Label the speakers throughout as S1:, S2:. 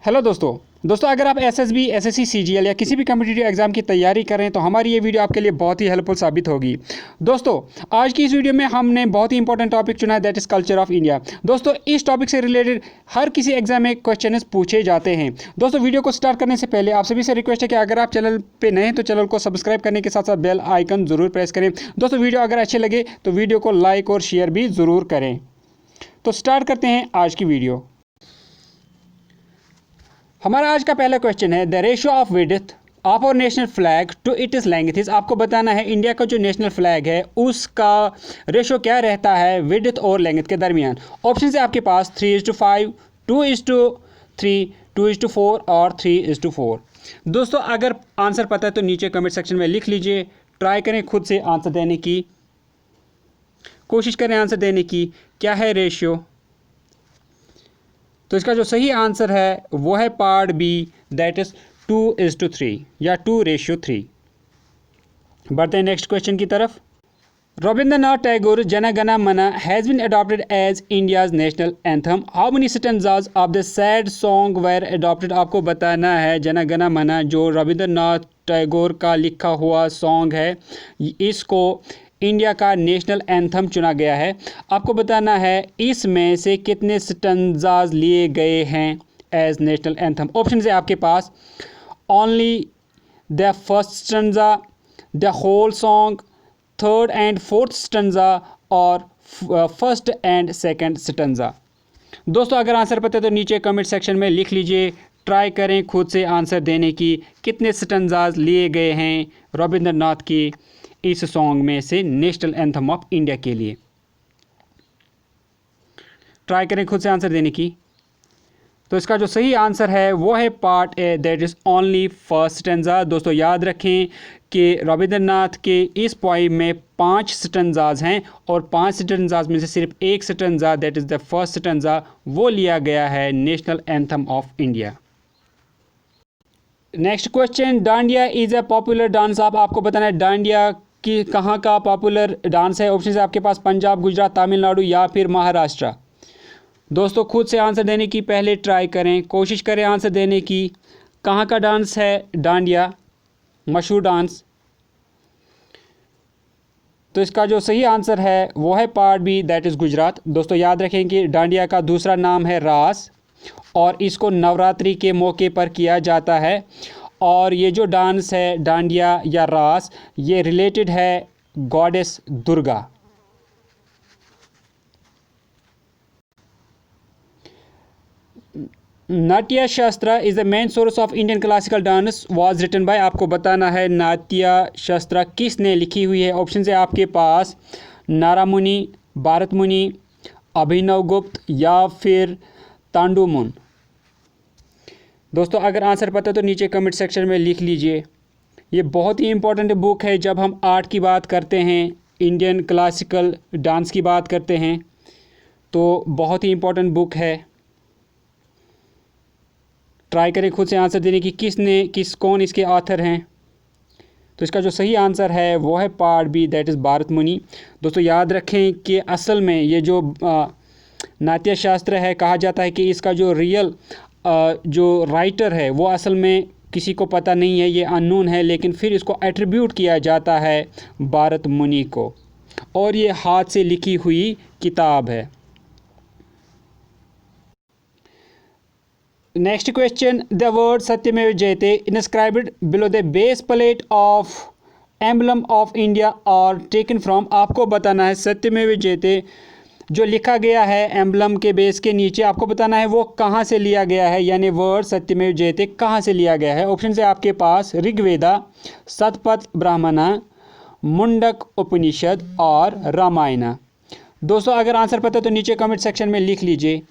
S1: Hello दोस्तों अगर आप एसएसबी, एसएससी, सीजीएल या किसी भी कम्पिटिटिव एग्जाम की तैयारी करें तो हमारी ये वीडियो आपके लिए बहुत ही हेल्पफुल साबित होगी। दोस्तों आज की इस वीडियो में हमने बहुत ही इंपॉर्टेंट टॉपिक चुना है, that is culture of India. दोस्तों इस टॉपिक से रिलेटेड हर किसी एग्जाम में क्वेश्चन पूछे जाते हैं। दोस्तों वीडियो को स्टार्ट करने से पहले आप सभी से रिक्वेस्ट है कि अगर आप चैनल पर नए हैं तो चैनल को सब्सक्राइब करने के साथ साथ बेल आइकन ज़रूर प्रेस करें। दोस्तों वीडियो अगर अच्छे लगे तो वीडियो को लाइक और शेयर भी ज़रूर करें। तो स्टार्ट करते हैं आज की वीडियो। हमारा आज का पहला क्वेश्चन है the ratio of width of our national flag to its length. आपको बताना है इंडिया का जो नेशनल फ्लैग है उसका रेशियो क्या रहता है विड्थ और लेंथ के दरमियान। ऑप्शन है आपके पास 3:5, 2:3, 2:4 और 3:4। दोस्तों अगर आंसर पता है तो नीचे कमेंट सेक्शन में लिख लीजिए। ट्राई करें खुद से आंसर देने की, कोशिश करें आंसर देने की क्या है रेशियो। तो इसका जो सही आंसर है वो है पार्ट बी, दैट इज 2:3 या 2:3। बढ़ते हैं नेक्स्ट क्वेश्चन की तरफ। Rabindranath Tagore Jana Gana Mana has been adopted as India's national anthem. How many stanzas of the said song were adopted. आपको बताना है जन गण मन जो रविंद्रनाथ टैगोर का लिखा हुआ सॉन्ग है इसको इंडिया का नेशनल एंथम चुना गया है। आपको बताना है इसमें से कितने स्टैंजाज लिए गए हैं एज नेशनल एंथम। ऑप्शन है आपके पास only the first stanza, the whole song, third and fourth stanza और फर्स्ट एंड सेकंड स्टैंजा। दोस्तों अगर आंसर पता है तो नीचे कमेंट सेक्शन में लिख लीजिए। ट्राई करें खुद से आंसर देने की कितने स्टैंजाज लिए गए हैं रविंद्रनाथ की इस सॉन्ग में से नेशनल एंथम ऑफ इंडिया के लिए। ट्राई करें खुद से आंसर देने की। तो इसका जो सही आंसर है वो है part A, that is only first stanza. दोस्तों याद रखें कि रविंद्रनाथ के इस पोइम में 5 स्टैंजाज हैं और 5 स्टैंजाज में से सिर्फ एक stanza, that is the first stanza, वो लिया गया है national anthem of India. Next question, dandiya is a popular dance. आपको बताना है डांडिया कि कहाँ का पॉपुलर डांस है। ऑप्शन है आपके पास पंजाब, गुजरात, तमिलनाडु या फिर महाराष्ट्र। दोस्तों खुद से आंसर देने की पहले ट्राई करें, कोशिश करें आंसर देने की। कहाँ का डांस है डांडिया, मशहूर डांस। तो इसका जो सही आंसर है वो है part B, that is Gujarat. दोस्तों याद रखें कि डांडिया का दूसरा नाम है रास और इसको नवरात्रि के मौके पर किया जाता है। और ये जो डांस है डांडिया या रास ये रिलेटेड है goddess Durga. Natya Shastra is the main source of Indian classical dance was written by. आपको बताना है नाट्य शास्त्र किसने लिखी हुई है। ऑप्शन है आपके पास नारा मुनि, भारत मुनि, अभिनव गुप्त या फिर तांडुमुन। दोस्तों अगर आंसर पता है तो नीचे कमेंट सेक्शन में लिख लीजिए। ये बहुत ही इंपॉर्टेंट बुक है जब हम आर्ट की बात करते हैं, इंडियन क्लासिकल डांस की बात करते हैं तो बहुत ही इंपॉर्टेंट बुक है। ट्राई करें खुद से आंसर देने की कौन इसके ऑथर हैं। तो इसका जो सही आंसर है वो है part B, that is Bharat Muni. दोस्तों याद रखें कि असल में ये जो नाट्य शास्त्र है कहा जाता है कि इसका जो रियल जो राइटर है वो असल में किसी को पता नहीं है, ये अननोन है, लेकिन फिर इसको एट्रीब्यूट किया जाता है भारत मुनि को और ये हाथ से लिखी हुई किताब है। नेक्स्ट क्वेश्चन, द वर्ड सत्यमेव जयते inscribed below the base plate of emblem of India और टेकन फ्रॉम। आपको बताना है सत्यमेव जयते जो लिखा गया है एम्बलम के बेस के नीचे, आपको बताना है वो कहाँ से लिया गया है, यानी वर्ड सत्यमेव जयते कहाँ से लिया गया है। ऑप्शन है आपके पास ऋग्वेदा, शतपथ ब्राह्मणा, मुंडक उपनिषद और रामायण। दोस्तों अगर आंसर पता है तो नीचे कमेंट सेक्शन में लिख लीजिए।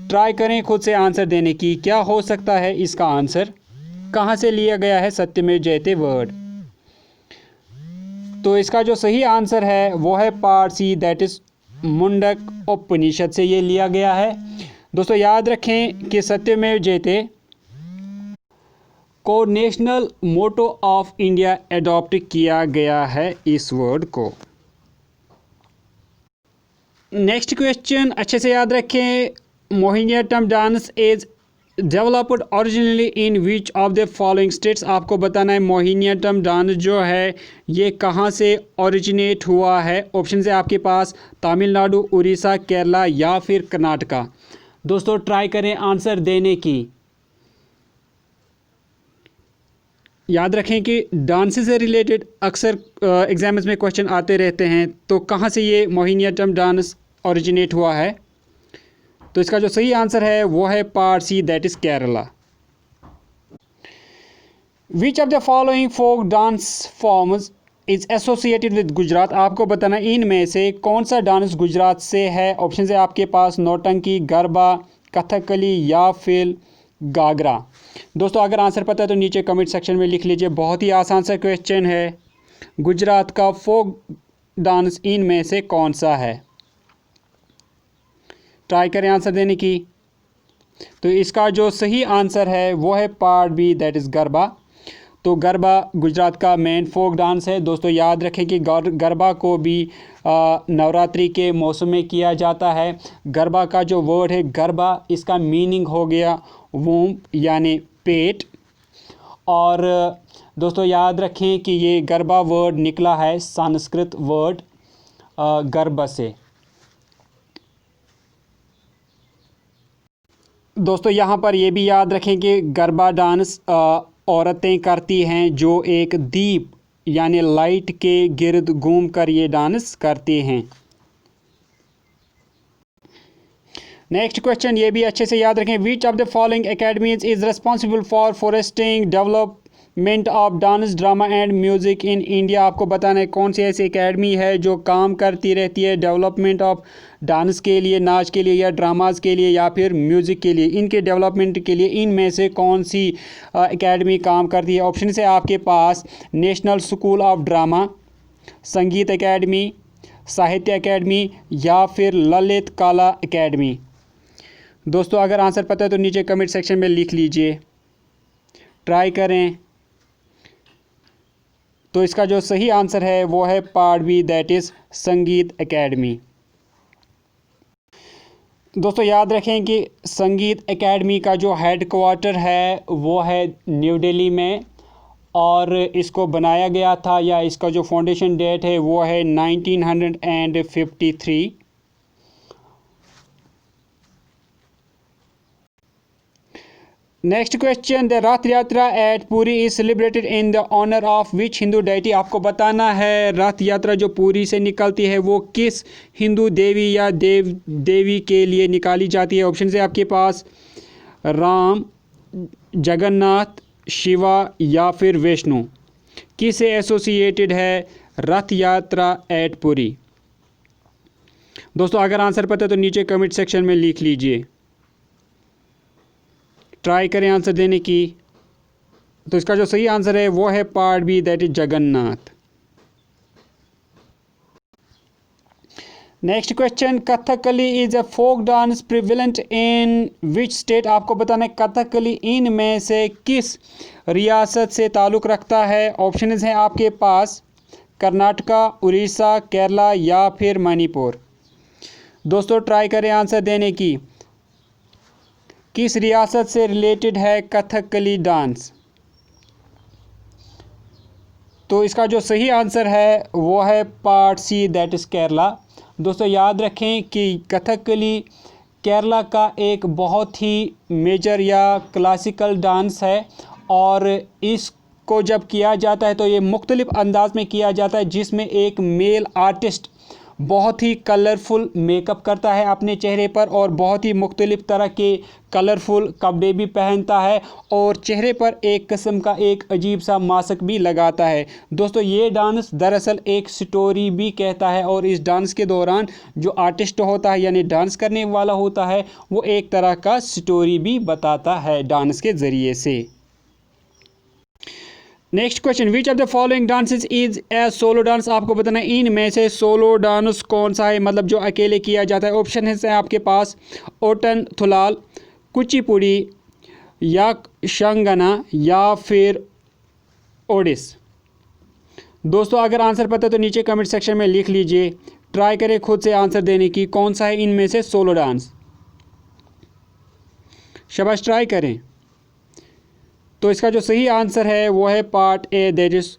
S1: ट्राई करें खुद से आंसर देने की क्या हो सकता है इसका आंसर, कहाँ से लिया गया है सत्यमेव जयते वर्ड। तो इसका जो सही आंसर है वो है part C, that is Mundaka Upanishad से ये लिया गया है। दोस्तों याद रखें कि सत्यमेव जयते को national motto of India adopt किया गया है इस वर्ड को। नेक्स्ट क्वेश्चन अच्छे से याद रखें, Mohiniyattam dance is developed originally in which of the following states. आपको बताना है मोहिनीअट्टम डांस जो है ये कहाँ से ओरिजिनेट हुआ है। ऑप्शन है आपके पास तमिलनाडु, उड़ीसा, केरला या फिर कर्नाटका। दोस्तों ट्राई करें आंसर देने की। याद रखें कि डांस से रिलेटेड अक्सर एग्जाम्स में क्वेश्चन आते रहते हैं, तो कहाँ से ये मोहिनीअट्टम डांस ओरिजिनेट हुआ है। तो इसका जो सही आंसर है वो है part C, that is Kerala. Which of the following folk dance forms is associated with Gujarat. आपको बताना इनमें से कौन सा डांस गुजरात से है। ऑप्शन है आपके पास नौटंकी, गरबा, कथकली या फिर गागरा। दोस्तों अगर आंसर पता है तो नीचे कमेंट सेक्शन में लिख लीजिए। बहुत ही आसान सा क्वेश्चन है, गुजरात का फोक डांस इनमें से कौन सा है। ट्राई करें आंसर देने की। तो इसका जो सही आंसर है वो है part B, that is Garba. तो गरबा गुजरात का मेन फोक डांस है। दोस्तों याद रखें कि गरबा को भी नवरात्रि के मौसम में किया जाता है। गरबा का जो वर्ड है गरबा, इसका मीनिंग हो गया वूम यानी पेट। और दोस्तों याद रखें कि ये गरबा वर्ड निकला है संस्कृत वर्ड गर्भ से। दोस्तों यहाँ पर ये भी याद रखें कि गरबा डांस औरतें करती हैं जो एक दीप यानी लाइट के गिर्द घूम कर ये डांस करती हैं। नेक्स्ट क्वेश्चन ये भी अच्छे से याद रखें। विच of the following academies is responsible for foresting development of dance, drama and music in India. आपको बताना है कौन सी ऐसी एकेडमी है जो काम करती रहती है डेवलपमेंट ऑफ डांस के लिए, नाच के लिए या ड्रामाज के लिए या फिर म्यूज़िक के लिए, इनके डेवलपमेंट के लिए इनमें से कौन सी एकेडमी काम करती है। ऑप्शन है आपके पास नेशनल स्कूल ऑफ ड्रामा, संगीत एकेडमी, साहित्य एकेडमी या फिर ललित कला एकेडमी। दोस्तों अगर आंसर पता है तो नीचे कमेंट सेक्शन में लिख लीजिए, ट्राई करें। तो इसका जो सही आंसर है वो है पार्ट बी, दैट इज़ संगीत एकेडमी। दोस्तों याद रखें कि संगीत एकेडमी का जो हेड क्वार्टर है वो है न्यू दिल्ली में, और इसको बनाया गया था या इसका जो फाउंडेशन डेट है वो है 1953। Next question, the Rath Yatra at Puri is celebrated in the honour of which Hindu deity. आपको बताना है रथ यात्रा जो पुरी से निकलती है वो किस हिंदू देवी या देवी के लिए निकाली जाती है। ऑप्शन है आपके पास राम, जगन्नाथ, शिवा या फिर विष्णु। किससे एसोसिएटेड है रथ यात्रा एट पुरी। दोस्तों अगर आंसर पता है तो नीचे कमेंट सेक्शन में लिख लीजिए, ट्राई करें आंसर देने की। तो इसका जो सही आंसर है वो है part B, that is Jagannath. Next question, Kathakali is a folk dance prevalent in which state. आपको बताना है कथकली इनमें से किस रियासत से ताल्लुक़ रखता है। ऑप्शन हैं आपके पास कर्नाटका, उड़ीसा, केरला या फिर मणिपुर। दोस्तों ट्राई करें आंसर देने की। किस रियासत से रिलेटेड है कथकली डांस। तो इसका जो सही आंसर है वो है part C, that is Kerala. दोस्तों याद रखें कि कथकली केरला का एक बहुत ही मेजर या क्लासिकल डांस है, और इसको जब किया जाता है तो ये मुख्तलिफ अंदाज में किया जाता है, जिसमें एक मेल आर्टिस्ट बहुत ही कलरफुल मेकअप करता है अपने चेहरे पर और बहुत ही मुख्तलिफ तरह के कलरफुल कपड़े भी पहनता है और चेहरे पर एक किस्म का एक अजीब सा मास्क भी लगाता है। दोस्तों ये डांस दरअसल एक स्टोरी भी कहता है, और इस डांस के दौरान जो आर्टिस्ट होता है यानी डांस करने वाला होता है वो एक तरह का स्टोरी भी बताता है डांस के ज़रिए से। Next question, which of the following dances is a solo dance. आपको बताना है इनमें से सोलो डांस कौन सा है, मतलब जो अकेले किया जाता है। ऑप्शन है आपके पास ओटन थुलाल, कुचिपुड़ी या शंगना या फिर ओडिस। दोस्तों अगर आंसर पता है तो नीचे कमेंट सेक्शन में लिख लीजिए, ट्राई करें खुद से आंसर देने की, कौन सा है इनमें से सोलो डांस। शाबाश, ट्राई करें। तो इसका जो सही आंसर है वो है part A, that is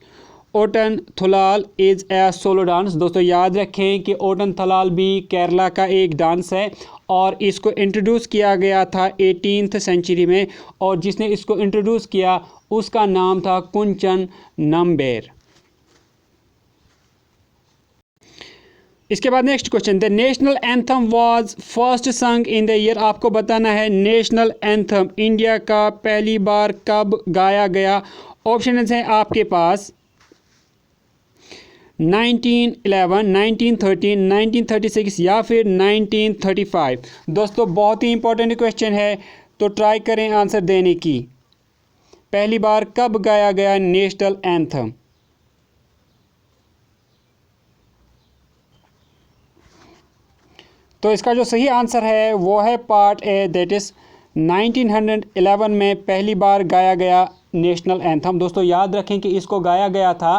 S1: Ottan Thullal is a solo dance. दोस्तों याद रखें कि ओटन थलाल भी केरला का एक डांस है और इसको इंट्रोड्यूस किया गया था 18th सेंचुरी में, और जिसने इसको इंट्रोड्यूस किया उसका नाम था कुंचन नंबेर। इसके बाद next question, the national anthem was first संग इन द ईयर। आपको बताना है नेशनल एंथम इंडिया का पहली बार कब गाया गया। ऑप्शन हैं आपके पास 1911, 1913, 1936 या फिर 1935। दोस्तों बहुत ही इंपॉर्टेंट क्वेश्चन है, तो ट्राई करें आंसर देने की। पहली बार कब गाया गया नेशनल एंथम। तो इसका जो सही आंसर है वो है पार्ट ए, दैट इज़ 1911 में पहली बार गाया गया नेशनल एंथम। दोस्तों याद रखें कि इसको गाया गया था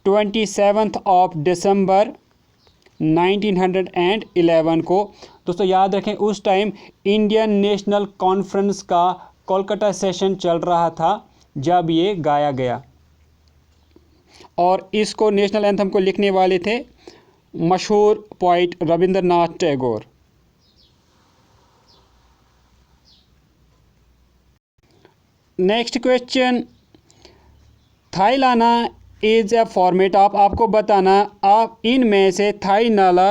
S1: 27 दिसंबर 1911 को। दोस्तों याद रखें उस टाइम इंडियन नेशनल कॉन्फ्रेंस का कोलकाता सेशन चल रहा था जब ये गाया गया, और इसको नेशनल एंथम को लिखने वाले थे मशहूर poet Rabindranath Tagore. Next question, थाईलाना इज़ ए फॉर्मेट। आपको बताना आप इनमें से थाई नाला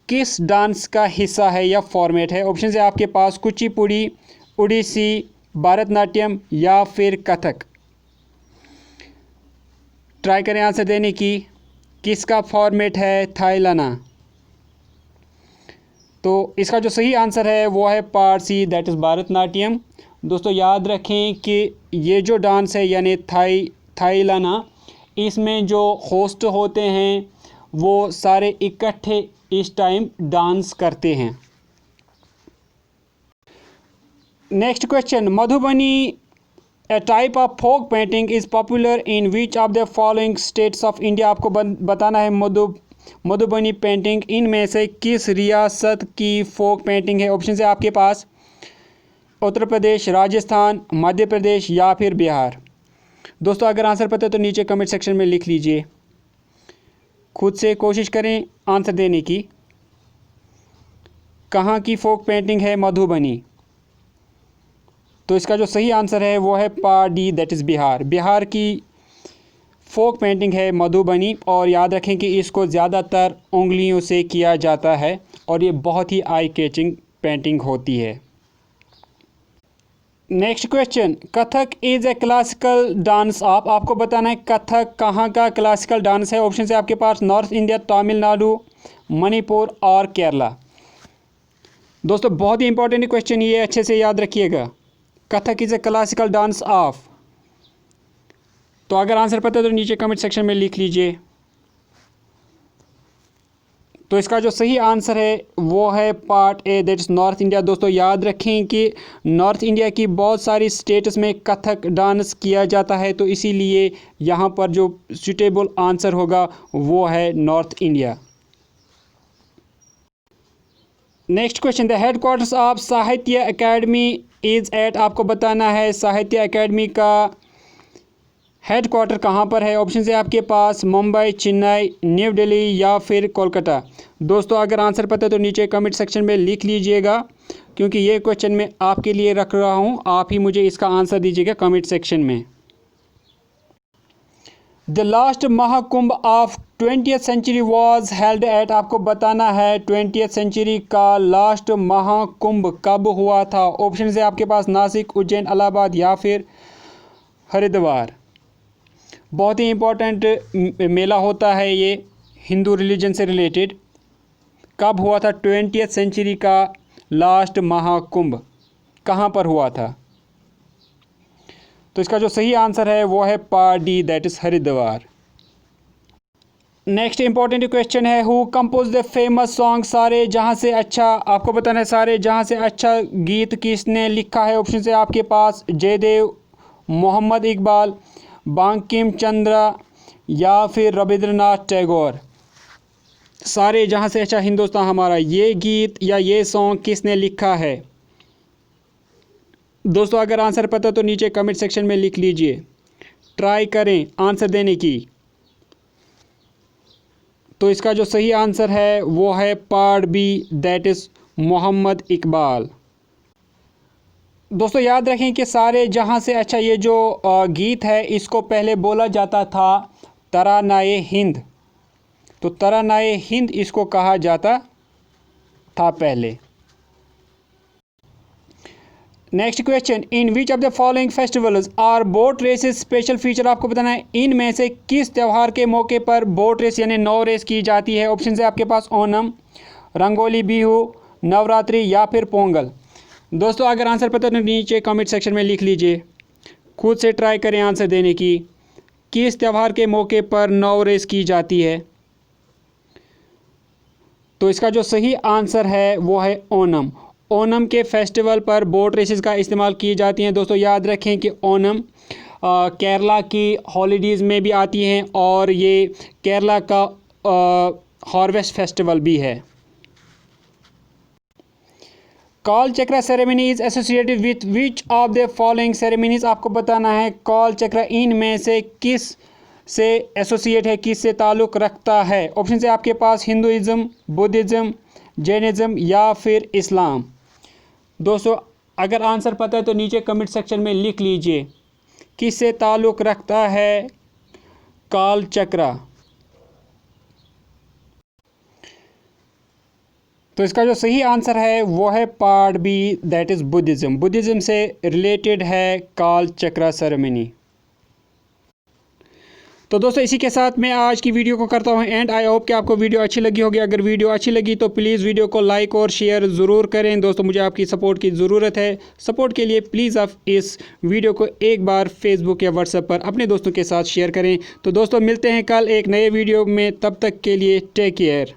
S1: किस डांस का हिस्सा है या फॉर्मेट है। ऑप्शन है आपके पास कुचिपुड़ी, ओडिसी, भरतनाट्यम या फिर कथक। ट्राई करें आंसर देने की। किसका फॉर्मेट है थाईलाना। तो इसका जो सही आंसर है वो है part C, that is Bharatanatyam. दोस्तों याद रखें कि ये जो डांस है यानी थाईलाना, इसमें जो होस्ट होते हैं वो सारे इकट्ठे इस टाइम डांस करते हैं। Next question, Madhubani A type of folk painting is popular in which of the following states of India। आपको बताना है मधुबनी पेंटिंग इनमें से किस रियासत की फोक पेंटिंग है। ऑप्शन है आपके पास उत्तर प्रदेश, राजस्थान, मध्य प्रदेश या फिर बिहार। दोस्तों अगर आंसर पता है तो नीचे कमेंट सेक्शन में लिख लीजिए, खुद से कोशिश करें आंसर देने की। कहाँ की फोक पेंटिंग है मधुबनी। तो इसका जो सही आंसर है वो है part D, that is Bihar. Bihar की फोक पेंटिंग है मधुबनी, और याद रखें कि इसको ज़्यादातर उंगलियों से किया जाता है और ये बहुत ही आई कैचिंग पेंटिंग होती है। Next question, Kathak is a classical dance. आपको बताना है कथक कहाँ का क्लासिकल डांस है। ऑप्शन है आपके पास नॉर्थ इंडिया, तमिलनाडु, मणिपुर और केरला। दोस्तों बहुत ही इंपॉर्टेंट क्वेश्चन, ये अच्छे से याद रखिएगा। Kathak is a classical dance of. तो अगर आंसर पता है तो नीचे कमेंट सेक्शन में लिख लीजिए। तो इसका जो सही आंसर है वो है part A, that is north India. दोस्तों याद रखें कि नॉर्थ इंडिया की बहुत सारी स्टेट्स में कथक डांस किया जाता है, तो इसीलिए यहाँ पर जो सूटेबल आंसर होगा वो है north India. Next question, the headquarters of साहित्य अकेडमी इज़ एट। आपको बताना है साहित्य अकेडमी का हेडक्वार्टर कहाँ पर है। ऑप्शन है आपके पास मुंबई, चेन्नई, न्यू दिल्ली या फिर कोलकाता। दोस्तों अगर आंसर पता है तो नीचे कमेंट सेक्शन में लिख लीजिएगा, क्योंकि ये क्वेश्चन मैं आपके लिए रख रहा हूँ, आप ही मुझे इसका आंसर दीजिएगा कमेंट सेक्शन में। The last Mahakumbh of 20th century was held at. आपको बताना है 20th सेंचुरी का लास्ट महाकुंभ कब हुआ था। ऑप्शन है आपके पास नासिक, उज्जैन, इलाहाबाद या फिर हरिद्वार। बहुत ही इम्पोर्टेंट मेला होता है ये हिंदू रिलीजन से रिलेटेड। कब हुआ था 20th सेंचुरी का लास्ट महाकुंभ, कहाँ पर हुआ था। तो इसका जो सही आंसर है वो है part D, that is Haridwar. Next important question है, who compose the famous song सारे जहां से अच्छा। आपको बताना है सारे जहां से अच्छा गीत किसने लिखा है। ऑप्शन है आपके पास जयदेव, मोहम्मद इकबाल, बंकिम चंद्र या फिर रविंद्रनाथ टैगोर। सारे जहां से अच्छा हिंदुस्तान हमारा, ये गीत या ये सॉन्ग किसने लिखा है। दोस्तों अगर आंसर पता तो नीचे कमेंट सेक्शन में लिख लीजिए, ट्राई करें आंसर देने की। तो इसका जो सही आंसर है वो है part B, that is Mohammad Iqbal. दोस्तों याद रखें कि सारे जहां से अच्छा ये जो गीत है इसको पहले बोला जाता था तरानाए हिंद। तो तरानाए हिंद इसको कहा जाता था पहले। Next question, in which of the following festivals are boat races special feature. आपको बताना है इनमें से किस त्यौहार के मौके पर बोट रेस यानी नौ रेस की जाती है। ऑप्शन है आपके पास ओनम, रंगोली बिहू, नवरात्रि या फिर पोंगल। दोस्तों अगर आंसर पता तो नीचे कमेंट सेक्शन में लिख लीजिए, खुद से ट्राई करें आंसर देने की। किस त्यौहार के मौके पर नौ रेस की जाती है। तो इसका जो सही आंसर है वो है ओनम। ओनम के फेस्टिवल पर बोट रेसेस का इस्तेमाल की जाती हैं। दोस्तों याद रखें कि ओनम केरला की हॉलीडेज़ में भी आती हैं और ये केरला का हार्वेस्ट फेस्टिवल भी है। काल चक्र ceremony is associated with which of the following ceremonies. आपको बताना है काल चक्र इनमें से किस से एसोसिएट है, किस से ताल्लुक़ रखता है। ऑप्शन है आपके पास हिंदुइज़्म, बुद्धिज़्म, जैनिज़्म या फिर इस्लाम। दोस्तों अगर आंसर पता है तो नीचे कमेंट सेक्शन में लिख लीजिए, किस से ताल्लुक़ रखता है काल चक्र। तो इसका जो सही आंसर है वो है part B, that is Buddhism. Buddhism से रिलेटेड है काल चक्र सेरेमनी। तो दोस्तों इसी के साथ मैं आज की वीडियो को करता हूं एंड आई होप कि आपको वीडियो अच्छी लगी होगी। अगर वीडियो अच्छी लगी तो प्लीज़ वीडियो को लाइक और शेयर ज़रूर करें। दोस्तों मुझे आपकी सपोर्ट की ज़रूरत है। सपोर्ट के लिए प्लीज़ आप इस वीडियो को एक बार फेसबुक या व्हाट्सएप पर अपने दोस्तों के साथ शेयर करें। तो दोस्तों मिलते हैं कल एक नए वीडियो में, तब तक के लिए टेक केयर।